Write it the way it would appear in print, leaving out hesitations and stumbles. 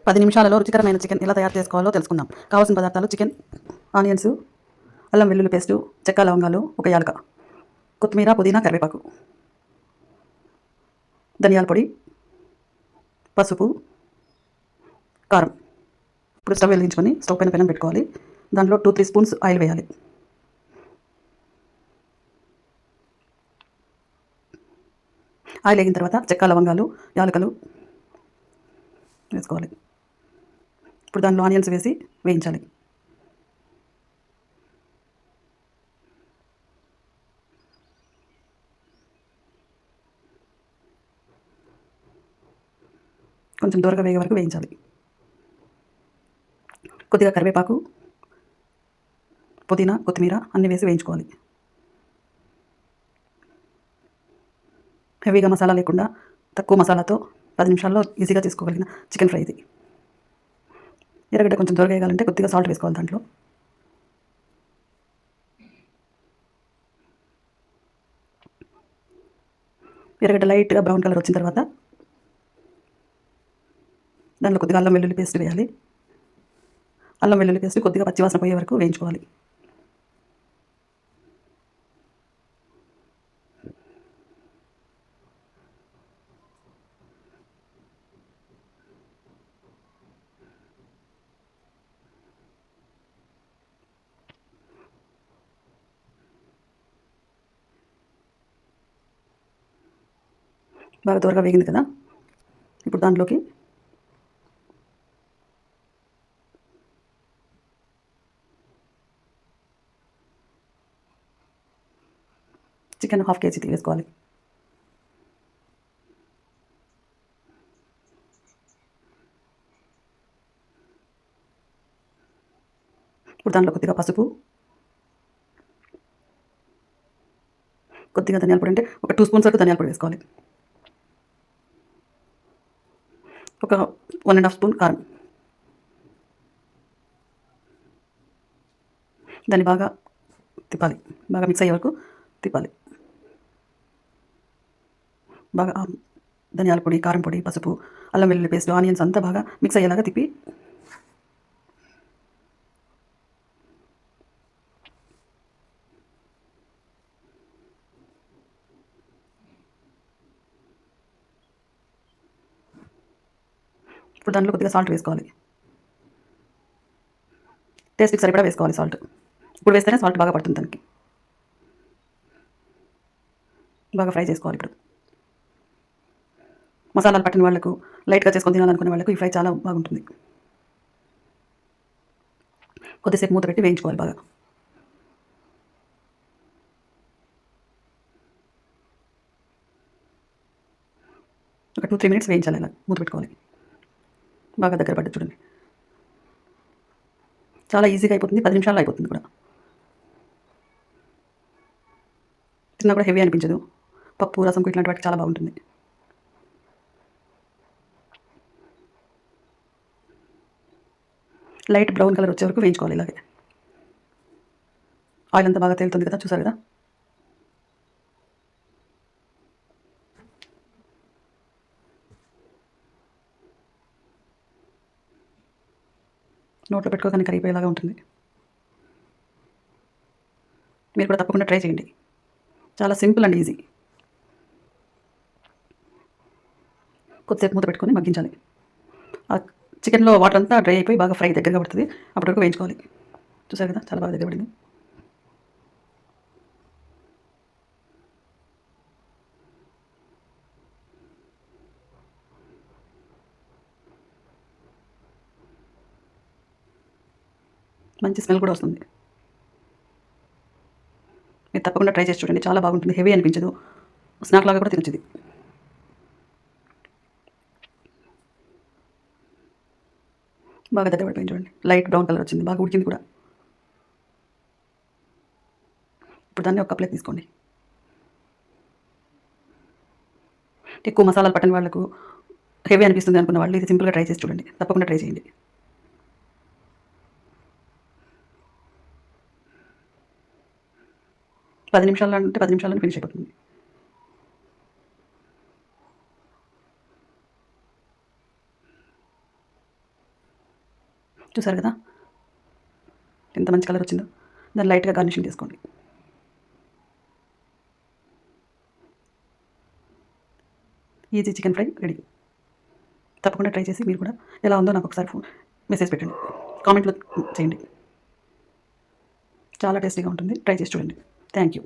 10 నిమిషాలలో రుచికరమైన చికెన్ ఎలా తయారు చేసుకోవాలో తెలుసుకుందాం. కావాల్సిన పదార్థాలు: చికెన్, ఆనియన్స్, అల్లం వెల్లుల్లి పేస్టు, చెక్క లవంగాలు, ఒక యాలక, కొత్తిమీర, పుదీనా, కరివేపాకు, ధనియాల పొడి, పసుపు, కారం. ఇప్పుడు స్టవ్ వెలిగించుకొని స్టవ్ పైన పెనం పెట్టుకోవాలి. దాంట్లో 2-3 స్పూన్స్ ఆయిల్ వేయాలి. ఆయిల్ వేగిన తర్వాత చెక్క లవంగాలు, యాలకలు వేసుకోవాలి. ఇప్పుడు దాంట్లో ఆనియన్స్ వేసి వేయించాలి. కొంచెం దూరగా వేగే వరకు వేయించాలి. కొద్దిగా కరివేపాకు, పుదీనా, కొత్తిమీర అన్నీ వేసి వేయించుకోవాలి. హెవీగా మసాలా లేకుండా తక్కువ మసాలాతో 10 నిమిషాల్లో ఈజీగా చేసుకోగలిగిన చికెన్ ఫ్రై ఇది. ఎర్రగడ్డ కొంచెం దూరగా వేయాలంటే కొద్దిగా సాల్ట్ వేసుకోవాలి దాంట్లో. ఎర్రగడ్డ లైట్గా బ్రౌన్ కలర్ వచ్చిన తర్వాత దాంట్లో కొద్దిగా అల్లం వెల్లుల్లి పేస్ట్ వేయాలి. అల్లం వెల్లుల్లి పేస్ట్ కొద్దిగా పచ్చివాసన పోయే వరకు వేయించుకోవాలి. బాగా దూరగా వేగింది కదా, ఇప్పుడు దాంట్లోకి చికెన్ 1/2 kg వేసుకోవాలి. ఇప్పుడు దాంట్లో కొద్దిగా పసుపు, కొద్దిగా ధనియాల పొడి, అంటే ఒక 2 స్పూన్స్ వరకు ధనియాల పొడి వేసుకోవాలి. ఒక 1.5 స్పూన్ కారం. దాన్ని బాగా తిప్పాలి. బాగా మిక్స్ అయ్యే వరకు తిప్పాలి. బాగా ధనియాల పొడి, కారం పొడి, పసుపు, అల్లం వెల్లుల్లి పేస్ట్, ఆనియన్స్ అంతా బాగా మిక్స్ అయ్యేలాగా తిప్పి ఇప్పుడు దాంట్లో కొద్దిగా సాల్ట్ వేసుకోవాలి. టేస్ట్కి సరిపడా వేసుకోవాలి సాల్ట్. ఇప్పుడు వేస్తేనే సాల్ట్ బాగా పడుతుంది దానికి. బాగా ఫ్రై చేసుకోవాలి. ఇప్పుడు మసాలాలు పట్టిన వాళ్ళకు, లైట్గా చేసుకొని తినాలనుకునే వాళ్ళకు ఈ ఫ్రై చాలా బాగుంటుంది. కొద్దిసేపు మూత పెట్టి వేయించుకోవాలి బాగా. ఒక 2-3 మినిట్స్ వేయించాలి. ఇలా మూత పెట్టుకోవాలి. బాగా దగ్గర పడ్డది చూడండి. చాలా ఈజీగా అయిపోతుంది. 10 నిమిషాల్లో అయిపోతుంది కూడా. తిన్నా కూడా హెవీ అనిపించదు. పప్పు, రసంకు ఇట్లాంటి వాటికి చాలా బాగుంటుంది. లైట్ బ్రౌన్ కలర్ వచ్చే వరకు వేయించుకోవాలి. ఇలాగే ఆయిల్ అంతా బాగా తేలుతుంది కదా, చూసారు కదా. నోట్లో పెట్టుకోగానే కరిగిపోయేలాగా ఉంటుంది. మీరు కూడా తప్పకుండా ట్రై చేయండి. చాలా సింపుల్ అండ్ ఈజీ. కొద్దిసేపు మూత పెట్టుకొని మగ్గించాలి. ఆ చికెన్లో వాటర్ అంతా డ్రై అయిపోయి బాగా ఫ్రై దగ్గరగా పడుతుంది. అప్పటి వరకు వేయించుకోవాలి. చూసారు కదా, చాలా బాగా దగ్గర పడింది. మంచి స్మెల్ కూడా వస్తుంది. మీరు తప్పకుండా ట్రై చేసి చూడండి. చాలా బాగుంటుంది. హెవీ అనిపించదు. స్నాక్ లాగా కూడా తినొచ్చు ఇది. బాగా దగ్గర పడిపోయింది చూడండి. లైట్ బ్రౌన్ కలర్ వచ్చింది. బాగా ఉడికింది కూడా. ఇప్పుడు దాన్ని ఒక కప్లోకి తీసుకోండి. ఎక్కువ మసాలాలు పట్టని వాళ్ళకు, హెవీ అనిపిస్తుంది అనుకున్న వాళ్ళు ఇది సింపుల్గా ట్రై చేసి చూడండి. తప్పకుండా ట్రై చేయండి. పది నిమిషాల్లో అంటే 10 నిమిషాల్లో ఫినిష్ అయిపోతుంది. చూసారు కదా ఎంత మంచి కలర్ వచ్చిందో. దాన్ని లైట్గా గార్నిషింగ్ చేసుకోండి. Easy chicken fry ready. తప్పకుండా ట్రై చేసి మీరు కూడా ఎలా ఉందో నాకు ఒకసారి మెసేజ్ పెట్టండి, కామెంట్లో చేయండి. చాలా టేస్టీగా ఉంటుంది. ట్రై చేసి చూడండి. Thank you.